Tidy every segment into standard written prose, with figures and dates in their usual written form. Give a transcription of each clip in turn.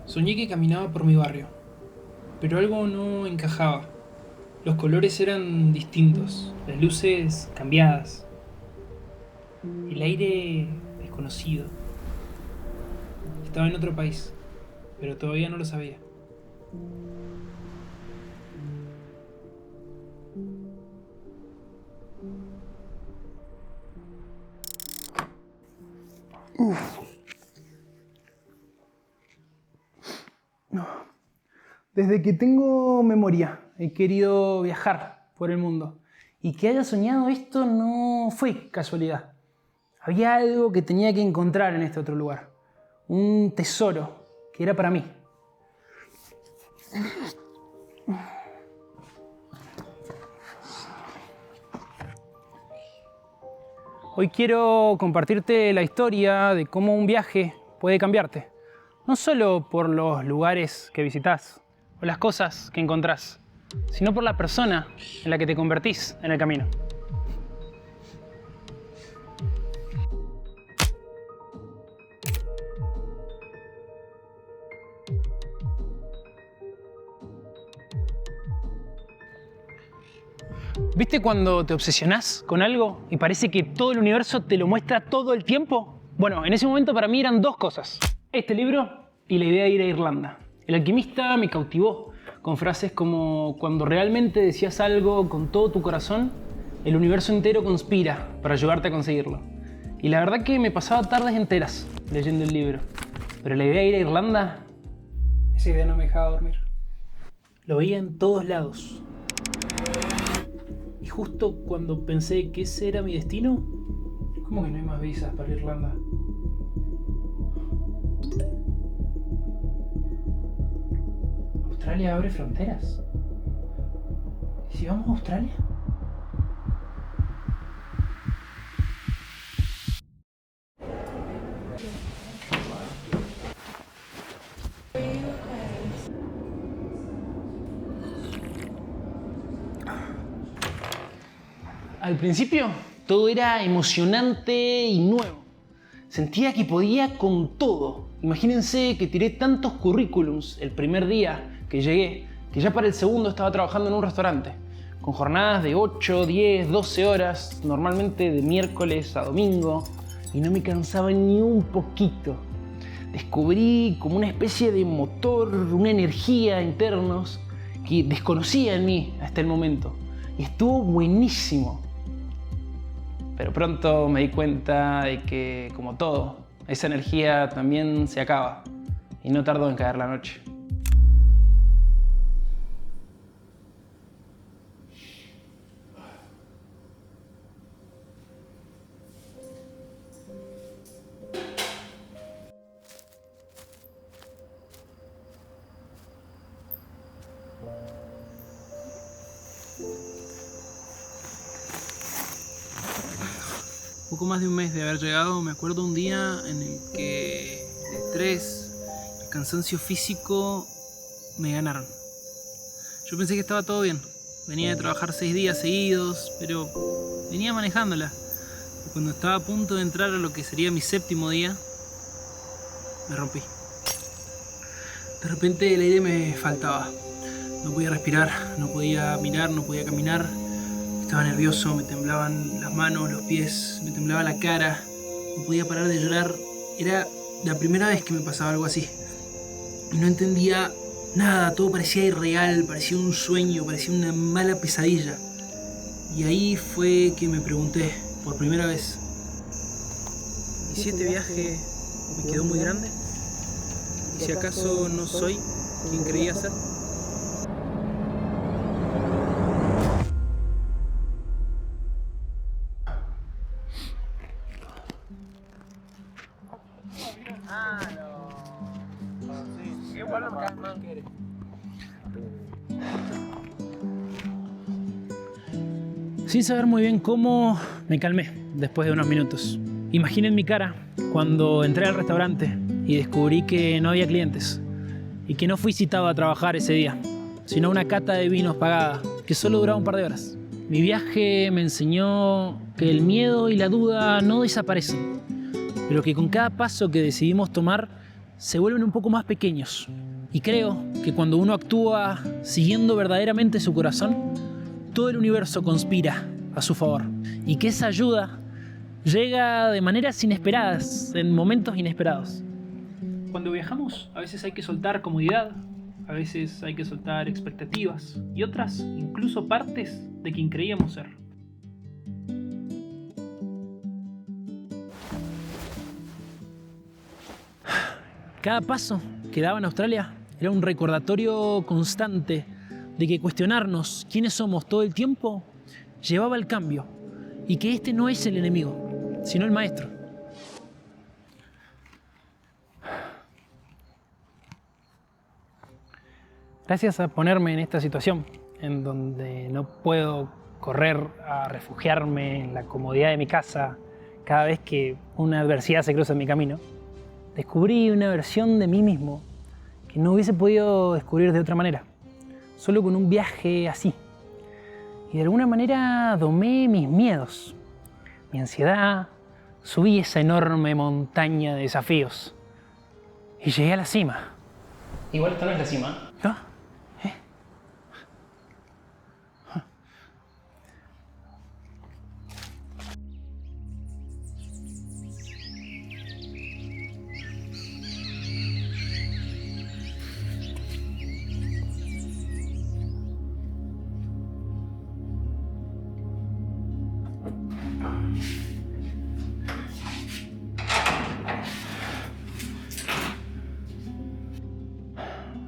Soñé que caminaba por mi barrio, pero algo no encajaba. Los colores eran distintos, las luces cambiadas, el aire desconocido. Estaba en otro país, pero todavía no lo sabía. Desde que tengo memoria he querido viajar por el mundo. Y que haya soñado esto no fue casualidad. Había algo que tenía que encontrar en este otro lugar. Un tesoro que era para mí. Hoy quiero compartirte la historia de cómo un viaje puede cambiarte. No solo por los lugares que visitas o las cosas que encontrás, sino por la persona en la que te convertís en el camino. ¿Viste cuando te obsesionás con algo y parece que todo el universo te lo muestra todo el tiempo? Bueno, en ese momento para mí eran dos cosas. Este libro y la idea de ir a Irlanda. El alquimista me cautivó con frases como: cuando realmente deseas algo con todo tu corazón, el universo entero conspira para ayudarte a conseguirlo. Y la verdad que me pasaba tardes enteras leyendo el libro. Pero la idea de ir a Irlanda, esa idea no me dejaba dormir. Lo veía en todos lados. Y justo cuando pensé que ese era mi destino, ¿cómo que no hay más visas para Irlanda? ¿Australia abre fronteras? ¿Y si vamos a Australia? Al principio todo era emocionante y nuevo. Sentía que podía con todo. Imagínense que tiré tantos currículums el primer día que llegué, que ya para el segundo estaba trabajando en un restaurante, con jornadas de 8, 10, 12 horas, normalmente de miércoles a domingo, y no me cansaba ni un poquito. Descubrí como una especie de motor, una energía internos que desconocía en mí hasta el momento. Y estuvo buenísimo. Pero pronto me di cuenta de que, como todo, esa energía también se acaba. Y no tardó en caer la noche. Poco más de un mes de haber llegado, me acuerdo un día en el que el estrés, el cansancio físico me ganaron. Yo pensé que estaba todo bien. Venía de trabajar 6 días seguidos, pero venía manejándola. Y cuando estaba a punto de entrar a lo que sería mi séptimo día, me rompí. De repente el aire me faltaba. No podía respirar, no podía mirar, no podía caminar. Estaba nervioso, me temblaban las manos, los pies, me temblaba la cara. No podía parar de llorar. Era la primera vez que me pasaba algo así. Y no entendía nada, todo parecía irreal, parecía un sueño, parecía una mala pesadilla. Y ahí fue que me pregunté, por primera vez: ¿y si este viaje me quedó muy grande? ¿Y si acaso no soy quien creía ser? Sin saber muy bien cómo, me calmé después de unos minutos. Imaginen mi cara cuando entré al restaurante y descubrí que no había clientes y que no fui citado a trabajar ese día, sino una cata de vinos pagada que solo duraba un par de horas. Mi viaje me enseñó que el miedo y la duda no desaparecen, pero que con cada paso que decidimos tomar se vuelven un poco más pequeños. Y creo que cuando uno actúa siguiendo verdaderamente su corazón, todo el universo conspira a su favor. Y que esa ayuda llega de maneras inesperadas, en momentos inesperados. Cuando viajamos, a veces hay que soltar comodidad, a veces hay que soltar expectativas y otras incluso partes de quien creíamos ser. Cada paso que daba en Australia era un recordatorio constante de que cuestionarnos quiénes somos todo el tiempo llevaba al cambio y que este no es el enemigo, sino el maestro. Gracias a ponerme en esta situación, en donde no puedo correr a refugiarme en la comodidad de mi casa cada vez que una adversidad se cruza en mi camino, descubrí una versión de mí mismo que no hubiese podido descubrir de otra manera, solo con un viaje así. Y de alguna manera domé mis miedos, mi ansiedad, subí esa enorme montaña de desafíos y llegué a la cima. Igual esta no es la cima. ¿No?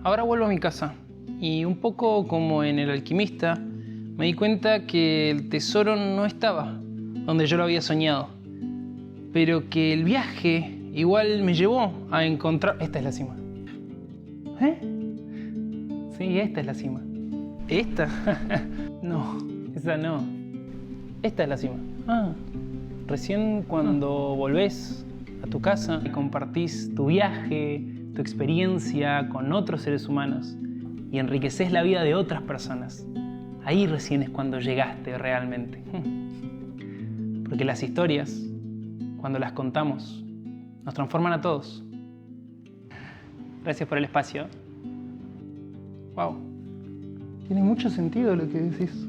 Ahora vuelvo a mi casa y un poco como en El Alquimista me di cuenta que el tesoro no estaba donde yo lo había soñado, pero que el viaje igual me llevó a encontrar... Esta es la cima. ¿Eh? Sí, esta es la cima. ¿Esta? No, esa no. Esta es la cima. Ah, recién cuando volvés a tu casa y compartís tu viaje, tu experiencia con otros seres humanos y enriqueces la vida de otras personas, ahí recién es cuando llegaste realmente. Porque las historias, cuando las contamos, nos transforman a todos. Gracias por el espacio. Wow. Tiene mucho sentido lo que decís.